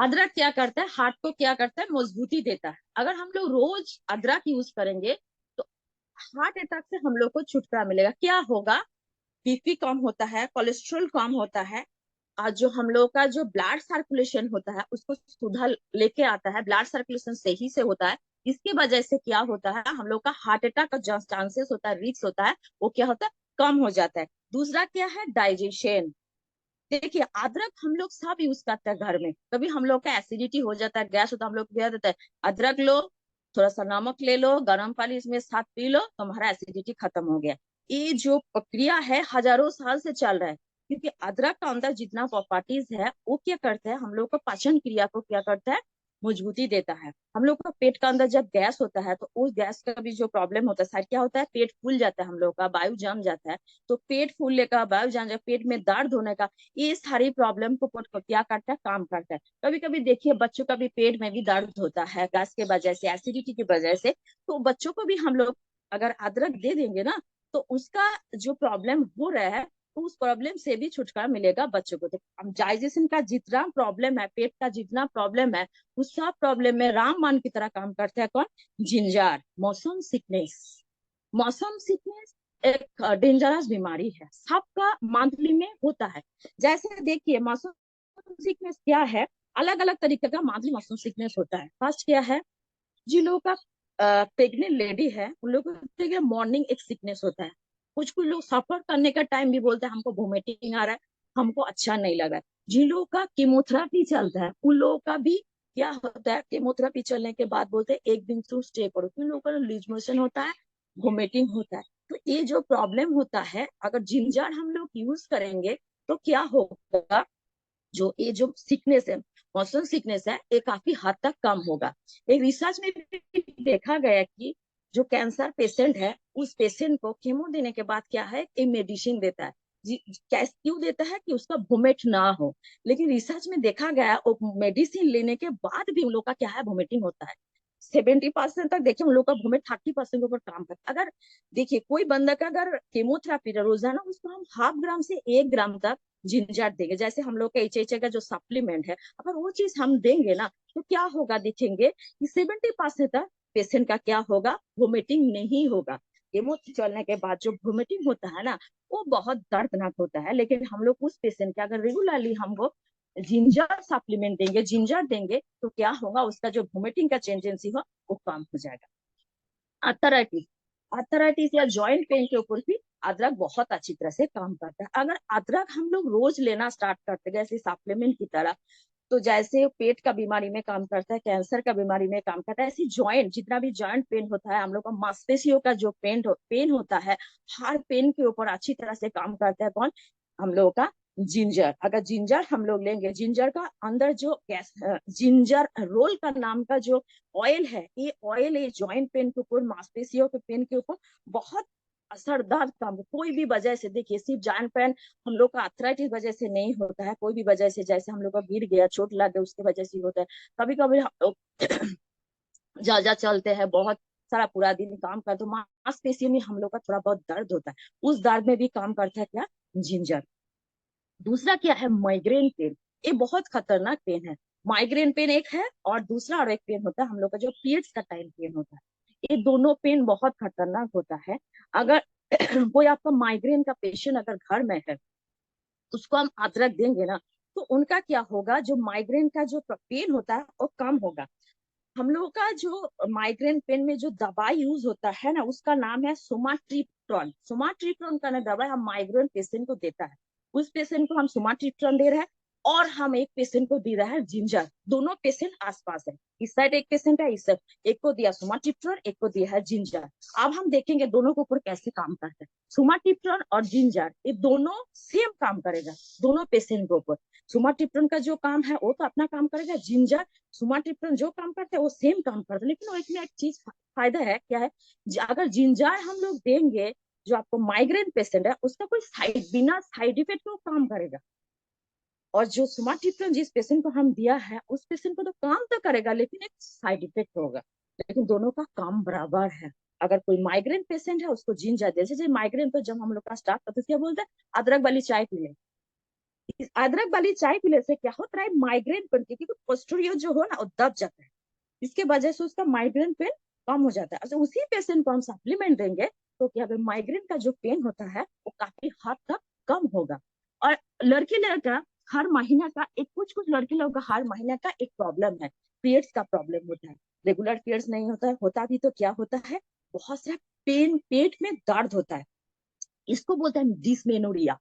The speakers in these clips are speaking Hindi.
अदरक क्या करता है, हार्ट को क्या करता है, मजबूती देता है। अगर हम लोग रोज अदरक यूज करेंगे तो हार्ट अटैक से हम लोग को छुटकारा मिलेगा। क्या होगा, बीपी कम होता है, कोलेस्ट्रॉल कम होता है, और जो हम लोग का जो ब्लड सर्कुलेशन होता है उसको सुधार लेके आता है, ब्लड सर्कुलेशन सही से होता है। इसकी वजह से क्या होता है, हम लोग का हार्ट अटैक का जो चांसेस होता है, रिस्क होता है, वो क्या होता है, कम हो जाता है। दूसरा क्या है, डाइजेशन। देखिए अदरक हम लोग सब यूज करते हैं घर में। कभी हम लोग का एसिडिटी हो जाता है, गैस होता है, हम लोग क्या देते हैं, अदरक लो, थोड़ा सा नमक ले लो, गर्म पानी इसमें साथ पी लो, तुम्हारा एसिडिटी खत्म हो गया। ये जो प्रक्रिया है हजारों साल से चल रहा है, क्योंकि अदरक का अंदर जितना प्रॉपर्टीज है वो क्या करता है, हम लोग को पाचन क्रिया को क्या करता है, मजबूती देता है। हम लोग का पेट का अंदर जब गैस होता है तो उस गैस का भी जो प्रॉब्लम होता है, शायद क्या होता है, पेट फूल जाता है, हम लोग का वायु जम जाता है। तो पेट फूलने का, वायु जम जाए, पेट में दर्द होने का, ये सारी प्रॉब्लम को क्या करता है, काम करता है। कभी कभी देखिए बच्चों का भी पेट में भी दर्द होता है गैस की वजह से, एसिडिटी की वजह से। तो बच्चों को भी हम लोग अगर अदरक दे देंगे ना, तो उसका जो प्रॉब्लम हो रहा है, तो उस प्रॉब्लम से भी छुटकारा मिलेगा बच्चों को। तो डाइजेशन का जितना प्रॉब्लम है, पेट का जितना प्रॉब्लम है, उस सब प्रॉब्लम में रामबाण की तरह काम करता है कौन, जिंजर। मौसम सिकनेस, मौसम सिकनेस एक डेंजरस बीमारी है, सबका मंथली में होता है। जैसे देखिए मौसम सिकनेस क्या है, अलग अलग तरीके का मंथली मौसम सिकनेस होता है। फर्स्ट क्या है, जिन लोगों का प्रेग्नेंट लेडी है उन लोगों को मॉर्निंग एक सिकनेस होता है। कुछ कुछ लोग सफर करने का टाइम भी बोलते हैं हमको वोमिटिंग आ रहा है, हमको अच्छा नहीं लग रहा है। जिन लोगों का केमोथेरेपी चलता है उन लोगों का भी क्या होता है, केमोथेरेपी चलने के बाद बोलते हैं एक दिन तो स्टे करो, उन लोगों का लूज मोशन होता है, वोमिटिंग होता है। तो ये जो प्रॉब्लम होता है, अगर जिंजर हम लोग यूज करेंगे तो क्या होगा, जो ये जो सिकनेस है, मौसम सिकनेस है, ये काफी हद तक कम होगा। एक रिसर्च में भी देखा गया कि जो कैंसर पेशेंट है, उस पेशेंट को केमो देने के बाद क्या है, एक मेडिसिन देता है। क्यों देता है, कि उसका वोमिट ना हो। लेकिन रिसर्च में देखा गया वो मेडिसिन लेने के बाद भी उन लोग का क्या है, वोमिटिंग होता है। 70% तक देखिए उन लोग का वोमिट 30% के ऊपर काम करता है। अगर देखिए कोई बंदा का अगर केमोथेरेपी रोजाना उसको हम 0.5 ग्राम से 1 ग्राम तक जिंजर देंगे, जैसे हम लोग का एचएचए का जो सप्लीमेंट है, अगर वो चीज हम देंगे ना, तो क्या होगा, देखेंगे कि 70% तक पेशेंट का क्या होगा, वोमिटिंग नहीं होगा। केमो चलने के बाद जो वोमिटिंग होता है ना, वो बहुत दर्दनाक होता है। लेकिन हम लोग उस पेशेंट के अगर रेगुलरली हमको जिंजर सप्लीमेंट देंगे, जिंजर देंगे, तो क्या होगा, उसका जो वोमिटिंग का टेंडेंसी हो वो कम हो जाएगा। अर्थराइटिस, अर्थराइटिस या जॉइंट पेन के ऊपर भी अदरक बहुत अच्छी तरह से काम करता है। अगर अदरक हम लोग रोज लेना स्टार्ट करते हैं जैसे सप्लीमेंट की तरह, तो जैसे पेट का बीमारी में काम करता है, कैंसर का बीमारी में काम करता है, ऐसी जॉइंट जितना भी जॉइंट पेन होता है, हम लोग का मांसपेशियों का जो पेन होता है, हर पेन के ऊपर अच्छी तरह से काम करता है कौन, हम लोगों का जिंजर। अगर जिंजर हम लोग लेंगे, जिंजर का अंदर जो गैस, जिंजर रोल का नाम का जो ऑयल है, ये ऑयल ये जॉइंट पेन के ऊपर, मांसपेशियों के पेन के ऊपर बहुत असरदार काम। कोई भी वजह से देखिए, सिर्फ जॉइंट पेन हम लोग का अर्थराइटिस वजह से नहीं होता है, कोई भी वजह से, जैसे हम लोग का गिर गया, चोट लग गया, उसके वजह से होता है। कभी कभी हम लोग ज्यादा चलते हैं, बहुत सारा पूरा दिन काम करते, तो मांसपेशियों में हम लोग का थोड़ा बहुत दर्द होता है, उस दर्द में भी काम करता है क्या, जिंजर। दूसरा क्या है, माइग्रेन पेन। ये बहुत खतरनाक पेन है। माइग्रेन पेन एक है, और दूसरा और एक पेन होता है हम लोग का जो पीरियड्स का टाइम पेन होता है। ये दोनों पेन बहुत खतरनाक होता है। अगर कोई आपका माइग्रेन का पेशेंट अगर घर में है, उसको हम अदरक देंगे ना, तो उनका क्या होगा, जो माइग्रेन का जो पेन होता है वो कम होगा। हम लोगों का जो माइग्रेन पेन में जो दवाई यूज होता है ना, उसका नाम है सोमाट्रिप्टोन। सोमाट्रिप्टोन का ना दवाई हम माइग्रेन पेशेंट को देता है, उस पेशेंट को हम सोमाट्रिप्टोन दे रहे हैं, और हम एक पेशेंट को दे रहा है जिंजर। दोनों पेशेंट आसपास है, इस साइड एक पेशेंट है, इस साइड एक को दिया सोमाट्रिप्टोन, एक को दिया है जिंजर। अब हम देखेंगे दोनों के ऊपर कैसे काम करता है। सोमाट्रिप्टोन और जिंजर ये दोनों सेम काम करेगा दोनों पेशेंट के ऊपर। सोमाट्रिप्टोन का जो काम है वो तो अपना काम करेगा, जिंजर सुमाट्रिप्टन जो काम करते हैं वो सेम काम करते हैं। लेकिन इसमें एक चीज फायदा है क्या है, अगर जिंजर हम लोग देंगे, जो आपको माइग्रेन पेशेंट है उसका कोई बिना साइड इफेक्ट को काम करेगा। और जो सुमाट्रिप्टन जिस पेशेंट को हम दिया है, उस पेशेंट को तो काम तो करेगा लेकिन एक साइड इफेक्ट होगा। लेकिन दोनों का काम बराबर है। अगर कोई माइग्रेन पेशेंट है उसको जिंजर दे, जैसे माइग्रेन तो जब हम लोग का स्टार्ट करते क्या बोलते हैं, अदरक वाली चाय पी ले, इस अदरक वाली चाय पीने से क्या होता है, माइग्रेन पेन, क्योंकि पोस्टीरियर जो हो ना वो दब जाता है, इसके वजह से उसका माइग्रेन पेन कम हो जाता है। अच्छा, उसी पेशेंट को हम सप्लीमेंट देंगे तो क्या माइग्रेन का जो पेन होता है वो काफी हद तक कम होगा। और लड़की लड़का हर महीना का एक, कुछ कुछ लड़की लोगों का हर महीना का एक प्रॉब्लम है, पीरियड्स का प्रॉब्लम होता है। रेगुलर पीरियड्स नहीं होता है, होता भी तो क्या होता है, बहुत सारा पेन, पेट में दर्द होता है, इसको बोलते हैं डिसमेनोरिया।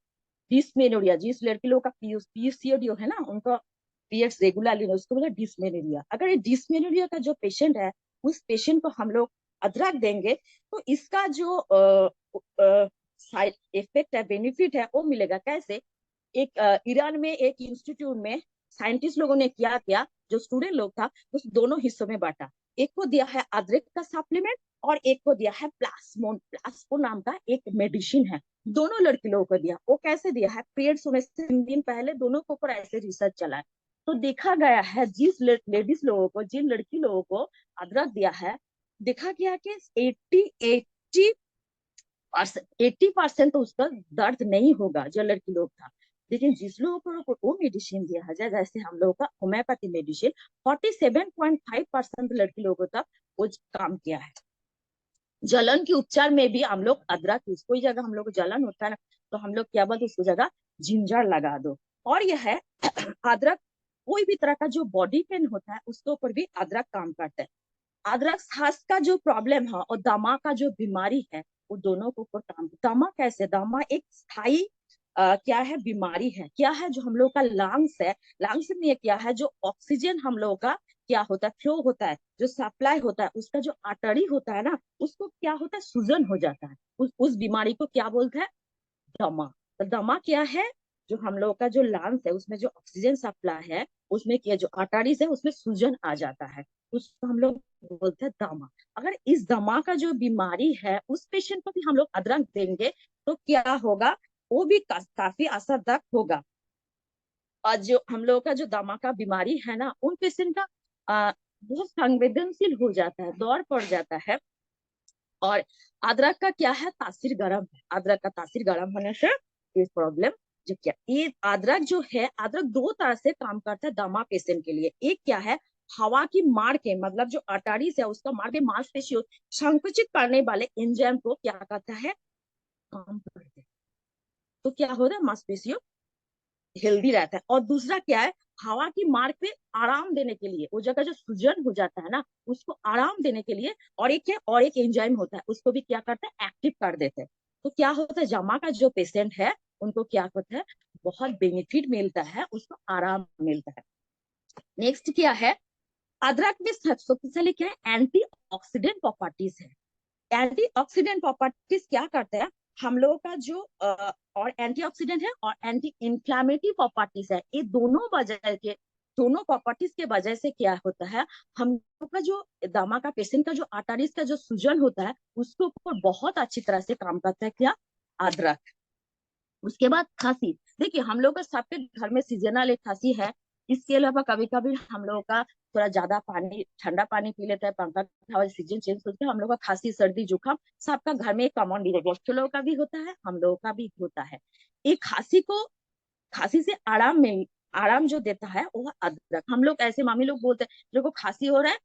डिसमेनोरिया, जिस लड़की लोगों का पीसीओडी है ना, उनका पीरियड्स रेगुलरली नहीं, उसको बोला डिसमेनोरिया। अगर ये डिसमेनोरिया का जो पेशेंट है, उस पेशेंट को हम लोग अदरक देंगे तो इसका जो साइड इफेक्ट है, बेनिफिट है, वो मिलेगा। कैसे? एक ईरान में एक इंस्टीट्यूट में साइंटिस्ट लोगों ने क्या किया, जो स्टूडेंट लोग था उस दोनों हिस्सों में बांटा। एक को दिया है अदरक का सप्लीमेंट और एक को दिया है प्लास्मोन, प्लास्मो नाम का एक मेडिसिन है, दोनों लड़की लोगों को दिया। वो कैसे दिया है, पीरियड्स होने से 3 दिन पहले दोनों के ऊपर ऐसे रिसर्च चला है। तो देखा गया है जिस लेडीज लोगों को, जिन लड़की लोगों को अदरक दिया है, देखा गया कि 80% तो उसका दर्द नहीं होगा जो लड़की लोग था। लेकिन जिस लोगों को वो मेडिसिन दिया है, जैसे हम लोगों का होम्योपैथी मेडिसिन, 47.5% लड़की लोगों का वो काम किया है। जलन के उपचार में भी हम लोग अदरक, कोई जगह हम लोग को जलन होता है ना, तो हम लोग क्या बोलते, उसको जगह जिंजर लगा दो। और यह है अदरक, कोई भी तरह का जो बॉडी पेन होता है उसके ऊपर भी अदरक काम करता है। अदरक सांस का जो प्रॉब्लम है और दमा का जो बीमारी है, वो दोनों के ऊपर काम। दमा कैसे, दमा एक स्थायी क्या है, बीमारी है, क्या है, जो हम लोग का लंग्स है, लंग्स में ये क्या है, जो ऑक्सीजन हम लोग का क्या होता है, फ्लो होता है, जो सप्लाई होता है, उसका जो आर्टरी होता है ना, उसको क्या होता है, सूजन हो जाता है। उस बीमारी को क्या बोलते हैं, दमा। तो दमा क्या है, जो हम लोग का जो लंग्स है उसमें जो ऑक्सीजन सप्लाई है, उसमें क्या जो आर्टरीज है उसमें सूजन आ जाता है, उसको हम लोग बोलते हैं दमा। अगर इस दमा का जो बीमारी है उस पेशेंट को भी हम लोग अदरक देंगे तो क्या होगा, वो भी काफी असरदायक होगा। और जो हम लोग का जो दमा का बीमारी है ना, उन पेशेंट का बहुत संवेदनशील हो जाता है, दौर पड़ जाता है। और अदरक का क्या है, तासीर गर्म है, अदरक का तासीर गर्म होने से ये प्रॉब्लम जो क्या, ये अदरक जो है, अदरक दो तरह से काम करता है दमा पेशेंट के लिए। एक क्या है, हवा की मार के, मतलब जो आर्टरीज है उसका मार के मांसपेशियों संकुचित करने वाले एंजाइम को क्या करता है, काम करते हैं, तो क्या होता है, मांसपेशियों हेल्दी रहता है। और दूसरा क्या है, हवा की मार्ग पे आराम देने के लिए, वो जगह जो सूजन हो जाता है ना, उसको आराम देने के लिए, और एक क्या, और एक एंजाइम होता है, उसको भी क्या करते हैं, एक्टिव कर देते हैं। तो क्या होता है, जमा का जो पेशेंट है उनको क्या होता है, बहुत बेनिफिट मिलता है, उसको आराम मिलता है। नेक्स्ट क्या है, अदरक में सबसे पहले क्या है, एंटीऑक्सीडेंट प्रॉपर्टीज है। एंटीऑक्सीडेंट प्रॉपर्टीज क्या करते हैं, हम लोगों का जो और एंटीऑक्सीडेंट है और एंटी इंफ्लामेटरी प्रॉपर्टीज है, ये दोनों वजह के, दोनों प्रॉपर्टीज के वजह से क्या होता है, हम लोग का जो दमा का पेशेंट का जो आर्टरीज का जो सूजन होता है उसके ऊपर बहुत अच्छी तरह से काम करता है क्या, अदरक। उसके बाद खांसी, देखिए हम लोग का सबके घर में सीजनल एक खांसी है। इसके अलावा कभी कभी हम लोगों का थोड़ा ज्यादा पानी, ठंडा पानी पी लेता है, पंखा का हवा, सीजन चेंज होता है, हम लोग का खांसी सर्दी जुकाम सबका घर में एक कॉमन डिजीज, बच्चों लोगों का भी होता है, हम लोगों का भी होता है। एक खांसी को, खांसी से आराम में, आराम जो देता है वो है अदरक। हम लोग ऐसे मामी लोग बोलते हैं, जो को खांसी हो रहा है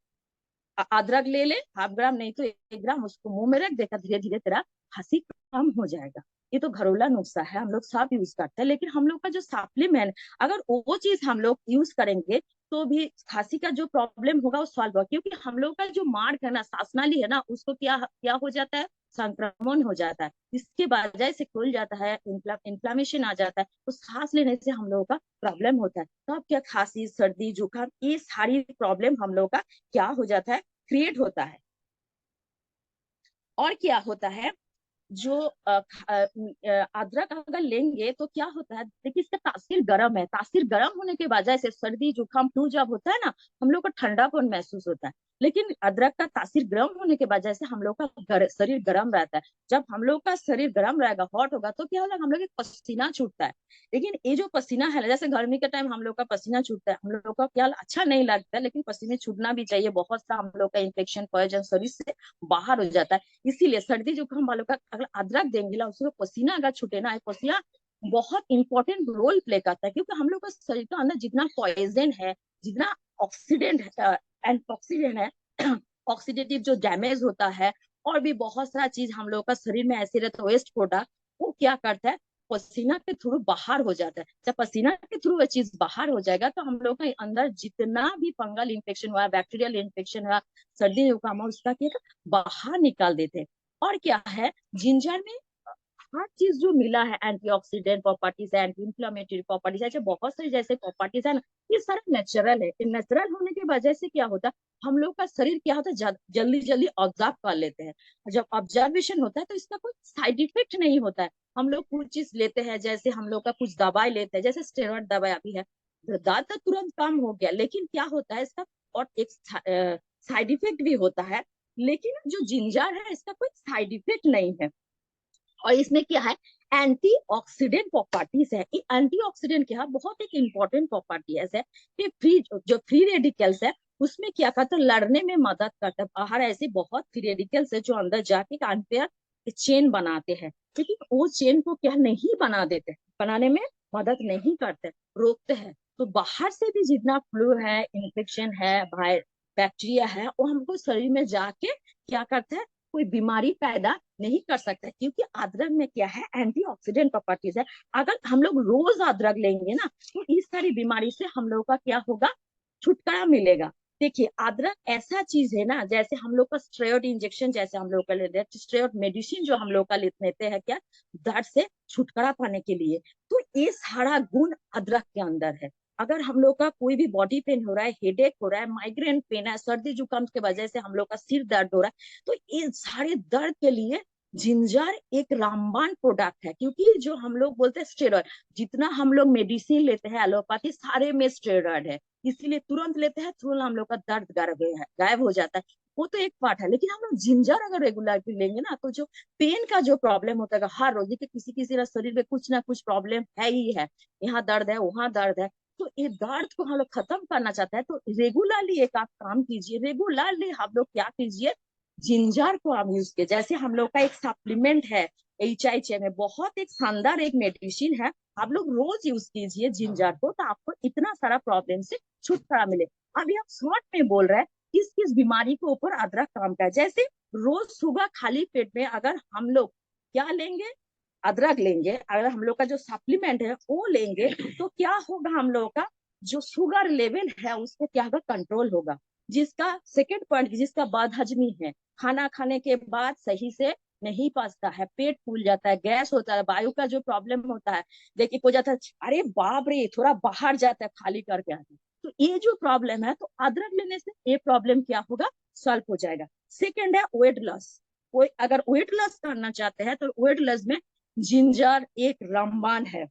अदरक ले ले, हाफ ग्राम नहीं तो 1 ग्राम, उसको मुंह में रख, देखा धीरे धीरे तेरा खांसी कम हो जाएगा। ये तो घरेलू नुस्खा है, हम लोग सब यूज करते हैं। लेकिन हम लोग का जो सप्लीमेंट, अगर वो चीज हम लोग यूज करेंगे तो भी खांसी का जो प्रॉब्लम होगा वो सॉल्व होगा, क्योंकि हम लोग का जो मार्ग है ना, श्वासनाली है ना, उसको क्या क्या हो जाता है, संक्रमण हो जाता है, इसके वजह से खुल जाता है, इन्फ्लामेशन आ जाता है, तो सांस लेने से हम लोगों का प्रॉब्लम होता है। तो अब क्या, खांसी सर्दी जुकाम ये सारी प्रॉब्लम हम लोग का क्या हो जाता है, क्रिएट होता है। और क्या होता है, जो अदरक अगर लेंगे तो क्या होता है, देखिए इसका तासीर गर्म है, तासीर गर्म होने की वजह से सर्दी जुकाम फ्लू जब होता है ना, हम लोग को ठंडापन महसूस होता है। लेकिन अदरक का तासीर गर्म होने की वजह से हम लोग का शरीर गर्म रहता है। जब हम लोग का शरीर गर्म रहेगा, हॉट होगा, तो क्या होगा, हम लोग का पसीना छूटता है। लेकिन ये जो पसीना है, जैसे गर्मी के टाइम हम लोग का पसीना छूटता है, हम लोग का क्या अच्छा नहीं लगता है, लेकिन पसीने छूटना भी चाहिए, बहुत सा हम लोग का इन्फेक्शन पॉइजन शरीर से बाहर हो जाता है। इसीलिए सर्दी जुकाम वालों का अगर अदरक देंगे ना, उसमें पसीना अगर छूटे ना, पसीना बहुत इंपॉर्टेंट रोल प्ले करता है, क्योंकि हम लोग का शरीर के अंदर जितना पॉइजन है, जितना ऑक्सीडेंट एंटॉक्सीडेंट है, ऑक्सीडेटिव जो डैमेज होता है, और भी बहुत सारा चीज हम लोग का शरीर में ऐसे रहता है, वेस्ट प्रोडक्ट, वो क्या करता है, पसीना के थ्रू बाहर हो जाता है। जब पसीना के थ्रू वो चीज बाहर हो जाएगा तो हम लोग के अंदर जितना भी फंगल इन्फेक्शन हुआ, बैक्टीरियल इन्फेक्शन हुआ, सर्दी जुकाम हुआ, उसका क्या बाहर निकाल देते हैं। और क्या है, जिंजर में हर चीज जो मिला है, एंटीऑक्सीडेंट प्रॉपर्टीज है, एंटी इंफ्लेमेटरी प्रॉपर्टीज है, ऐसे बहुत सारी जैसे प्रॉपर्टीज है ना, ये सारा नेचुरल है। नेचुरल होने की वजह से क्या होता है, हम लोग का शरीर क्या होता है, जल्दी जल्दी ऑब्जर्व कर लेते हैं। जब ऑब्जर्वेशन होता है तो इसका कोई साइड इफेक्ट नहीं होता है। हम लोग कुछ चीज लेते हैं, जैसे हम लोग का कुछ दवाई लेते हैं, जैसे स्टेरॉइड दवाई अभी है, दर्द तो तुरंत कम हो गया, लेकिन क्या होता है इसका और एक साइड इफेक्ट भी होता है। लेकिन जो जिंजर है इसका कोई साइड इफेक्ट नहीं है। और इसमें क्या है, एंटीऑक्सीडेंट प्रॉपर्टीज है। ये एंटीऑक्सीडेंट क्या है, बहुत एक इंपॉर्टेंट प्रॉपर्टीज है कि फ्री रेडिकल्स है, उसमें क्या करता है, लड़ने में मदद करता है। बाहर ऐसे बहुत फ्री रेडिकल्स है जो अंदर जाके अनपेयर चेन बनाते हैं, लेकिन वो चेन को क्या नहीं बना देते, बनाने में मदद नहीं करते, रोकते हैं। तो बाहर से भी जितना फ्लू है, इन्फेक्शन है, बैक्टीरिया है, वो हमको शरीर में जाके क्या करता है, कोई बीमारी पैदा नहीं कर सकता, क्योंकि अदरक में क्या है, एंटीऑक्सीडेंट प्रॉपर्टीज है। अगर हम लोग रोज अदरक लेंगे ना, तो इस सारी बीमारी से हम लोग का क्या होगा, छुटकारा मिलेगा। देखिए, अदरक ऐसा चीज है ना, जैसे हम लोग का स्टेरॉइड इंजेक्शन जैसे हम लोग का लेते हैं, स्टेरॉइड मेडिसिन जो हम लोग का लेते हैं, क्या, दर्द से छुटकारा पाने के लिए। तो ये सारा गुण अदरक के अंदर है। अगर हम लोग का कोई भी बॉडी पेन हो रहा है, हेडेक हो रहा है, माइग्रेन पेन है, सर्दी जुकाम की वजह से हम लोग का सिर दर्द हो रहा है, तो ये सारे दर्द के लिए जिंजर एक रामबाण प्रोडक्ट है। क्योंकि जो हम लोग बोलते हैं स्टेरॉइड, जितना हम लोग मेडिसिन लेते हैं एलोपैथी, सारे में स्टेरॉइड है, इसीलिए तुरंत लेते हैं, तुरंत हम लोग का दर्द गायब हो जाता है। वो तो एक पार्ट है, लेकिन हम लोग जिंजर अगर रेगुलरली लेंगे ना, तो जो पेन का जो प्रॉब्लम होता है हर रोज, कि किसी किसी का शरीर में कुछ ना कुछ प्रॉब्लम है ही है, यहाँ दर्द है, वहां दर्द है, तो ये दर्द को हम लोग खत्म करना चाहते हैं, तो रेगुलरली एक आप काम कीजिए, रेगुलरली हम लोग क्या कीजिए, जिंजर को आप यूज किए। जैसे हम लोग का एक सप्लीमेंट है HHA में, बहुत एक शानदार एक मेडिसिन है, आप लोग रोज यूज कीजिए जिंजर को, तो आपको इतना सारा प्रॉब्लम से छुटकारा मिले। अभी आप शॉर्ट में बोल रहे हैं किस किस बीमारी के ऊपर अदरक काम का है, जैसे रोज सुबह खाली पेट में अगर हम लोग क्या लेंगे, अदरक लेंगे, अगर हम लोग का जो सप्लीमेंट है वो लेंगे, तो क्या होगा, हम लोग का जो शुगर लेवल है उसको क्या होगा, कंट्रोल होगा। जिसका सेकेंड पॉइंट, जिसका बदहजमी है, खाना खाने के बाद सही से नहीं पचता है, पेट फूल जाता है, गैस होता है, वायु का जो प्रॉब्लम होता है, देखिए हो जाता है, अरे बाप रे थोड़ा बाहर जाता है खाली करके आते हैं, तो ये जो प्रॉब्लम है, तो अदरक लेने से ये प्रॉब्लम क्या होगा, सॉल्व हो जाएगा। सेकेंड है वेट लॉस। कोई अगर वेट लॉस करना चाहते हैं तो वेट लॉस में जिंजर एक रामबाण है।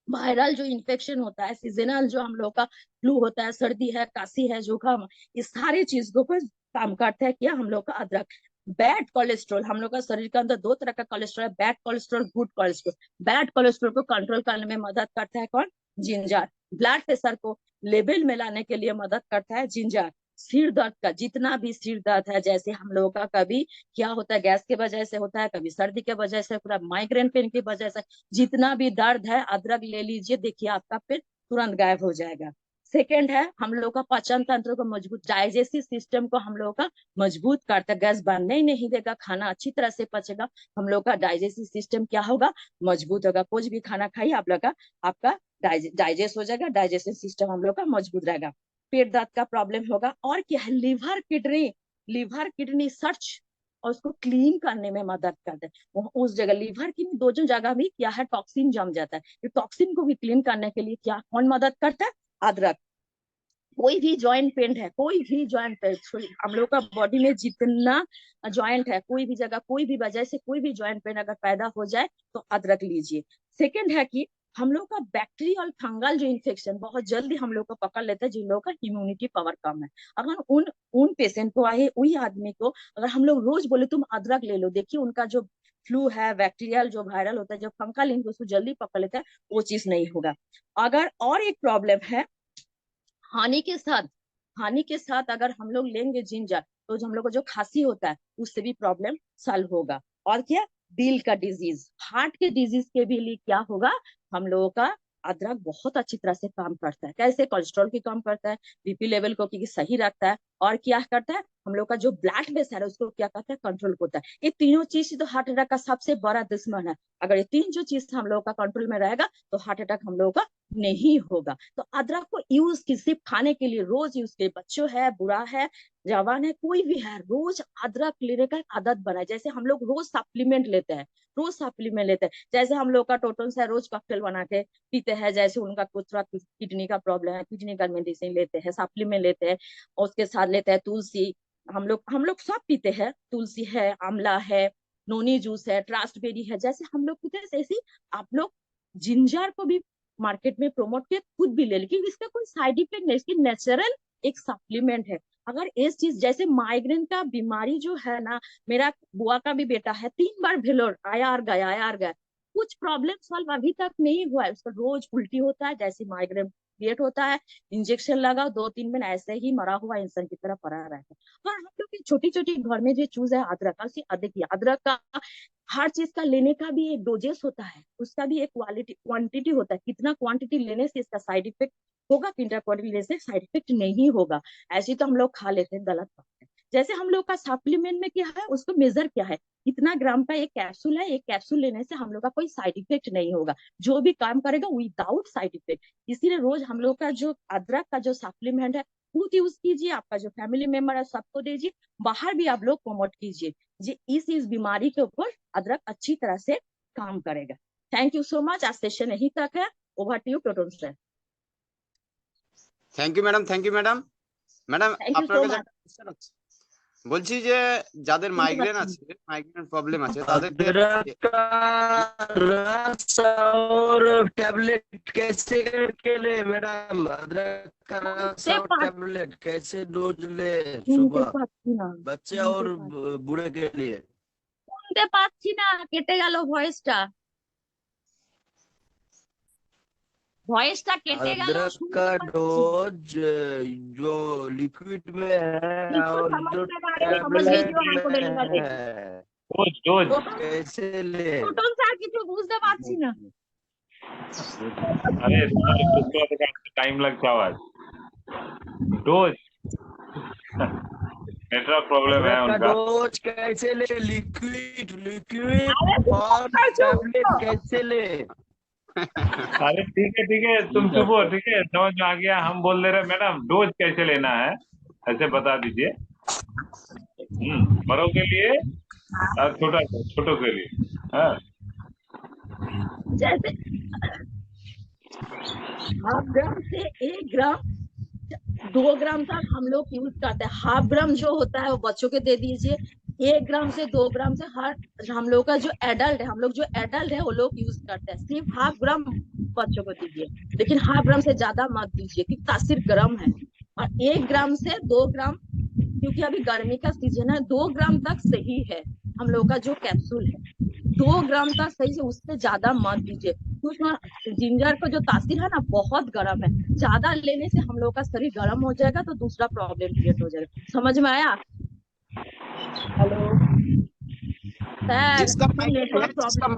वायरल जो इन्फेक्शन होता है, सीजनल जो हम लोग का फ्लू होता है, सर्दी है, काशी है, जुकाम, इस सारी चीजों पर काम करता है क्या, हम लोग का अदरक। बैड कोलेस्ट्रॉल, हम लोग का शरीर के अंदर दो तरह का कोलेस्ट्रॉल है, bad cholesterol, good cholesterol. Bad cholesterol को कंट्रोल करने में मदद करता है कौन, जिंजर। ब्लड प्रेशर को लेवल में लाने के लिए मदद करता है जिंजर। सिर दर्द का जितना भी सिर दर्द है, जैसे हम लोगों का कभी क्या होता है, गैस की वजह से होता है, कभी सर्दी की वजह से, पूरा माइग्रेन पेन की वजह से, जितना भी दर्द है, अदरक ले लीजिए, देखिए आपका पेन तुरंत गायब हो जाएगा। सेकेंड है, हम लोग का पाचन तंत्र को मजबूत, डाइजेस्टिव सिस्टम को हम लोग का मजबूत करता है, गैस बनने ही नहीं देगा, खाना अच्छी तरह से पचेगा, हम लोग का डाइजेस्टिव सिस्टम क्या होगा, मजबूत होगा। कुछ भी खाना खाइए आप लोग का, आपका डाइजेस्ट हो जाएगा, डाइजेस्टिव सिस्टम हम लोग का मजबूत रहेगा। पेट दर्द का प्रॉब्लम होगा, और क्या है, लिवर किडनी सर्च और उसको क्लीन करने में मदद करते हैं। उस जगह लिवर की दोनों जगह भी क्या है, टॉक्सिन जम जाता है, तो टॉक्सिन को भी क्लीन करने के लिए क्या कौन मदद करता है, अदरक। कोई भी जॉइंट पेन है, कोई भी जॉइंट पेन, हम लोग का बॉडी में जितना जॉइंट है, कोई भी जगह कोई भी वजह से कोई भी जॉइंट पेन अगर पैदा हो जाए, तो अदरक लीजिए। सेकेंड है कि हम लोग का बैक्टीरियल और फंगल जो इन्फेक्शन बहुत जल्दी हम लोग को पकड़ लेता है, जिन लोगों का इम्यूनिटी पावर कम है, अगर उन पेशेंट को आए, वही आदमी को अगर हम लोग रोज बोले तुम अदरक ले लो, देखिए उनका जो फ्लू है, बैक्टीरियल जो वायरल होता है, जो फंगल उसको जल्दी पकड़ लेता है, वो चीज नहीं होगा। अगर और एक प्रॉब्लम है, हानि के साथ हानि के साथ अगर हम लोग लेंगे जिंजर, तो जो हम लोग को जो खांसी होता है उससे भी प्रॉब्लम सॉल्व होगा। और क्या, दिल का डिजीज, हार्ट के डिजीज के भी लिए क्या होगा, हम लोगों का अदरक बहुत अच्छी तरह से काम करता है। कैसे? कोलेस्ट्रॉल की कम करता है, बीपी लेवल को की सही रखता है, और क्या करता है, हम लोग का जो ब्लड प्रेशर है उसको क्या करता है, कंट्रोल करता है। ये तीनों चीज तो हार्ट अटैक का सबसे बड़ा दुश्मन है। अगर ये तीन जो चीज हम लोग का कंट्रोल में रहेगा तो हार्ट अटैक हम लोग का नहीं होगा। तो अदरक को यूज की सिर्फ खाने के लिए रोज यूज के, बच्चों है, बुरा है, जवान है, कोई भी है, रोज अदरक लेने का आदत बनाए। जैसे हम लोग रोज सप्लीमेंट लेते हैं, रोज सप्लीमेंट लेते हैं, जैसे हम लोग का टोटल से रोज कॉकटेल बना के पीते हैं, जैसे उनका कुछ किडनी का प्रॉब्लम है, किडनी का मेडिसिन लेते हैं, सप्लीमेंट लेते हैं, और उसके साथ लेते हैं तुलसी। हम लोग सब पीते हैं, तुलसी है, आंवला है, नोनी जूस है, ट्रास्टबेरी है, जैसे हम लोग पीते हैं ऐसे ही आप लोग जिंजर को भी मार्केट में प्रमोट किया, खुद भी ले, लेकिन इसका कोई साइड इफेक्ट नहीं, इसकी नेचुरल एक सप्लीमेंट है। अगर इस चीज जैसे माइग्रेन का बीमारी जो है ना, मेरा बुआ का भी बेटा है, 3 बार भेलोर आया और गया, आया और गया, कुछ प्रॉब्लम सॉल्व अभी तक नहीं हुआ है। उसका रोज उल्टी होता है, जैसे माइग्रेन क्रिएट होता है, इंजेक्शन लगाओ, 2-3 दिन ऐसे ही मरा हुआ इंसान की तरह पड़ा रहता है। और हम लोग की छोटी छोटी घर में जो चूज है अदरक का, देखिए अदरक का हर चीज का लेने का भी एक डोजेस होता है, उसका भी एक क्वालिटी क्वांटिटी होता है, कितना क्वांटिटी लेने से इसका साइड इफेक्ट होगा, कितना क्वांटिटी लेने से साइड इफेक्ट नहीं होगा। ऐसे तो हम लोग खा लेते हैं, गलत बात है। जैसे हम लोग का सप्लीमेंट में क्या है, उसको मेजर क्या है, कितना ग्राम का एक कैप्सूल है, एक कैप्सूल लेने से हम लोग का कोई साइड इफेक्ट नहीं होगा, जो भी काम करेगा विदाउट साइड इफेक्ट। इसीलिए रोज हम लोग का जो अदरक का जो सप्लीमेंट है खुद यूज कीजिए, आपका जो फैमिली मेंबर है सबको दीजिए, बाहर भी आप लोग प्रमोट कीजिए, जी इस बीमारी के ऊपर अदरक अच्छी तरह से काम करेगा। थैंक यू सो मच, आज सेशन यहीं तक है। Over to you total sir. Thank you madam, thank you madam. Madam thank you আপনার सो কাছে मच। একটা কোশ্চেন আছে, বলছি যে যাদের মাইগ্রেন আছে, মাইগ্রেন প্রবলেম আছে তাদেরকে अदरक का रस और टैबलेट कैसे करके ले मैडम? अदरक का रस और टैबलेट कैसे डोज ले सुबह बच्चे और बूढ़े के लिए? শুনতে পাচ্ছি না, কেটে গেল ভয়েসটা, ভয়েসটা কেটে গেল, अदरक का डोज जो लिक्विड में है और जो टैबलेट में है कैसे ले? টোটল স্যার কিছু বুঝতে পারছি না। अरे टाइम लगता आवाज डोज नेटवर्क प्रॉब्लम है उनका। डोज कैसे ले? लिक्विड लिक्विड और टैबलेट कैसे ले? अरे ठीक है तुम चुप हो, ठीक है समझ में आ गया। हम बोल दे रहे मैडम डोज कैसे लेना है ऐसे बता दीजिए। बड़ों के लिए और छोटों के लिए। हाँ जैसे हाफ ग्राम से 1 ग्राम 2 ग्राम तक हम लोग यूज करते हैं। हाफ ग्राम जो होता है वो बच्चों के दे दीजिए, 1 ग्राम से 2 ग्राम से हर हम लोग का जो एडल्ट है, हम लोग जो एडल्ट है वो लोग यूज करते हैं, सिर्फ हाफ ग्राम बच्चों को दीजिए, लेकिन हाफ ग्राम से ज्यादा मत दीजिए क्योंकि तासीर गर्म है। और 1 ग्राम से 2 ग्राम, क्योंकि अभी गर्मी का सीजन है, 2 ग्राम तक सही है हम लोग का जो कैप्सूल है, 2 ग्राम तक सही है, उससे ज्यादा मत दीजिए। जिंजर का जो तासीर है ना बहुत गर्म है, ज्यादा लेने से हम लोग का शरीर गर्म हो जाएगा तो दूसरा प्रॉब्लम क्रिएट हो जाएगा। समझ में आया? हेलो जिसका सर,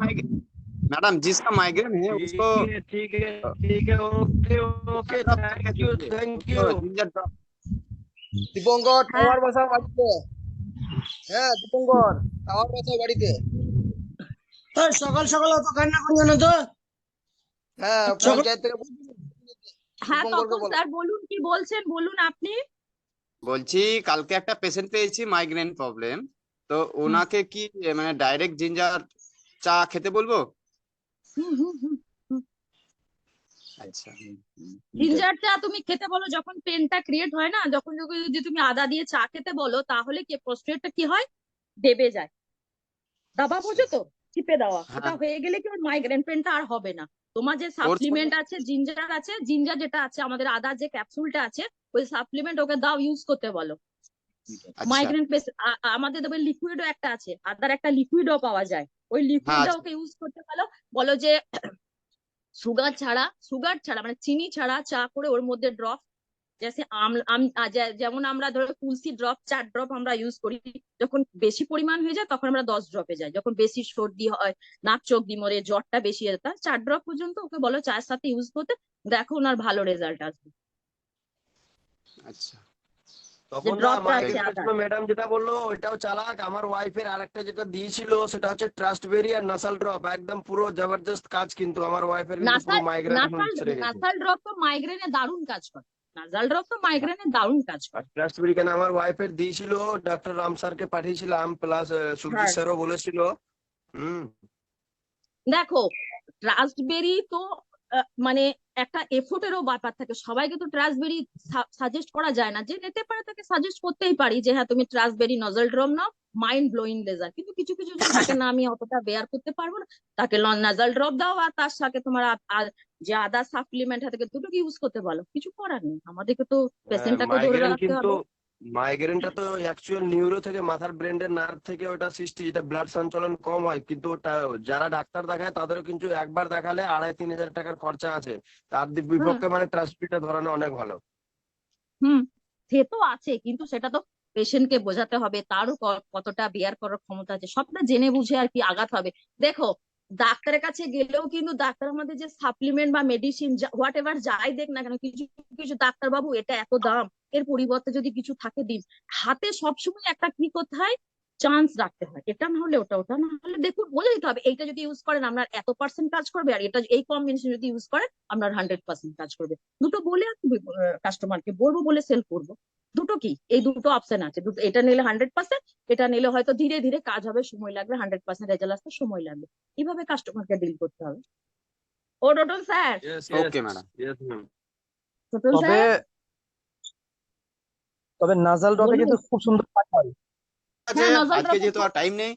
मैडम जिसका माइग्रेन है उसको ठीक है okay okay thank you. Dipankar tower বসাও বাড়িতে, হ্যাঁ দীপঙ্কর টাওয়ার বসাও বাড়িতে। সকাল সকাল অত কান্না করবে না তো। হ্যাঁ পঞ্চায়েত থেকে হ্যাঁ তখন স্যার বলুন কি বলছেন, বলুন আপনি। বলছি কালকে একটা পেশেন্ট পেয়েছি মাইগ্রেন প্রবলেম, তো ওনাকে কি মানে ডাইরেক্ট জিঞ্জার চা খেতে বলবো? আচ্ছা জিঞ্জার চা তুমি খেতে বলো যখন পেনটা ক্রিয়েট হয় না, যখন যদি তুমি আদা দিয়ে চা খেতে বলো তাহলে কি প্রোস্টেটটা কি হয়, দেবে যায়, দাবা বোঝো তো, চিপে দেওয়া, ওটা হয়ে গেলে কি ওর মাইগ্রেন পেনটা আর হবে না। তোমার যে সাপ্লিমেন্ট আছে, জিঞ্জার আছে, জিঞ্জার যেটা আছে আমাদের আদার যে ক্যাপসুলটা আছে ওই সাপ্লিমেন্ট ওকে দাও, ইউজ করতে বলো। মাইগ্রেন আমাদের দেবে লিকুইডও একটা আছে, আদার একটা লিকুইডও পাওয়া যায়, ওই লিকুইডটা ওকে ইউজ করতে বলো যে সুগার ছাড়া মানে চিনি ছাড়া চা করে ওর মধ্যে ড্রপ जैसे যেমন আমরা ধরো তুলসী ড্রপ 4 ড্রপ আমরা ইউজ করি, যখন বেশি পরিমাণ হয়ে যায় তখন আমরা 10 ড্রপে যাই, যখন বেশি সর্দি হয়, নাক চোখ ডিমরে, জ্বরটা বেশি হয়, 4 ড্রপ পর্যন্ত ওকে বলো চায়ের সাথে ইউজ করতে, দেখো ওনার ভালো রেজাল্ট আসবে। আচ্ছা তখন না ড্রপটা আছে মাইগ্রেনের আদা। জন্য ম্যাডাম যেটা বললো ওইটাও চালাক। আমার ওয়াইফের আরেকটা যেটা দিয়েছিল সেটা হচ্ছে ট্রাস্টবেরি আর নাসাল ড্রপ, একদম পুরো জবরদস্ত কাজ, কিন্তু আমার ওয়াইফের কিন্তু পুরো মাইগ্রেন সেরে গেছে। নাসাল ড্রপ তো মাইগ্রেনে দারুণ কাজ করে, নাসাল ড্রপ তো মাইগ্রেনে দারুণ কাজ করে। ট্রাস্টবেরি কেন আমার ওয়াইফের দিয়েছিল, ডক্টর রাম স্যারকে পাঠিয়েছিলাম, প্লাস সুজিত হ্যাঁ। স্যারও বলেছিল। দেখো রাস্পবেরি তো মানে একটা এফোর্টেরও ব্যাপার থাকে, সবাইকে তো রাস্পবেরি সাজেস্ট করা যায় না, যে নিতে পারে তাকে সাজেস্ট করতেই পারি যে হ্যাঁ তুমি রাস্পবেরি নজল ড্রপ নাও, মাইন্ড ব্লোয়িং রেজাল্ট। কিন্তু কিছু কিছু জন থাকে না, আমি অতটা বেয়ার করতে পারবো না, তাকে নাজাল ড্রপ দাও আর তার সাথে তোমার আর যে আদার সাপ্লিমেন্ট থাকে দুটোকে ইউজ করতে বলো, কিছু করার নেই, আমাদেরকে তো পেশেন্টটাকে ধরে মাইগ্রেন রাখতে কিন্তু হবে। মাইগ্রেনটা তো অ্যাকচুয়াল নিউরো থেকে, মাথার ব্রেনের নার্ভ থেকে ওটা সৃষ্টি, যেটা ব্লাড সঞ্চালন কম হয়। কিন্তু ওটা যারা ডাক্তার দেখায় তাদেরও কিন্তু একবার দেখালে 2,500-3,000 টাকার খরচা আছে, তার বিপক্ষে মানে ট্রাস্টবিটা ধরানো অনেক ভালো। সে তো আছে, কিন্তু সেটা তো পেশেন্টকে বোঝাতে হবে, তারও কতটা বেয়ার করার ক্ষমতা আছে, সবটা জেনে বুঝে আর কি আগাতে হবে। দেখো ডাক্তারের কাছে গেলেও কিন্তু ডাক্তার আমাদের যে সাপ্লিমেন্ট বা মেডিসিন হোয়াট এভার যাই দেখ না কেন, কিছু কিছু ডাক্তার বাবু এটা এত দাম, এর পরিবর্তে যদি কিছু থাকে দিন, হাতে সবসময় একটা কি করতে হয়, চান্স রাখতে হয়, এটা না হলে ওটা, ওটা না হলে দেখুন বলে দিতে হবে এইটা যদি ইউজ করেন আপনার এত পার্সেন্ট কাজ করবে, আর এটা এই কম্বিনেশন যদি ইউজ করেন আপনার 100% কাজ করবে। দুটো বলে কাস্টমারকে বলবো বলে সেল করবো, দুটো কি এই দুটো অপশন আছে, দুটো, এটা নিলে 100%, এটা নিলে হয়তো ধীরে ধীরে কাজ হবে, সময় লাগবে, 100% রেজাল্ট আসতে সময় লাগবে, এইভাবে কাস্টমারকে ডিল করতে হবে। ও total sir, okay madam. Total তবে স্যার তবে নাজাল ড্রপে বলুন। কিন্তু খুব সুন্দর কাজ হয়। আছে, হ্যাঁ, নজল আজকে ড্রপে যেহেতু আর টাইম নেই,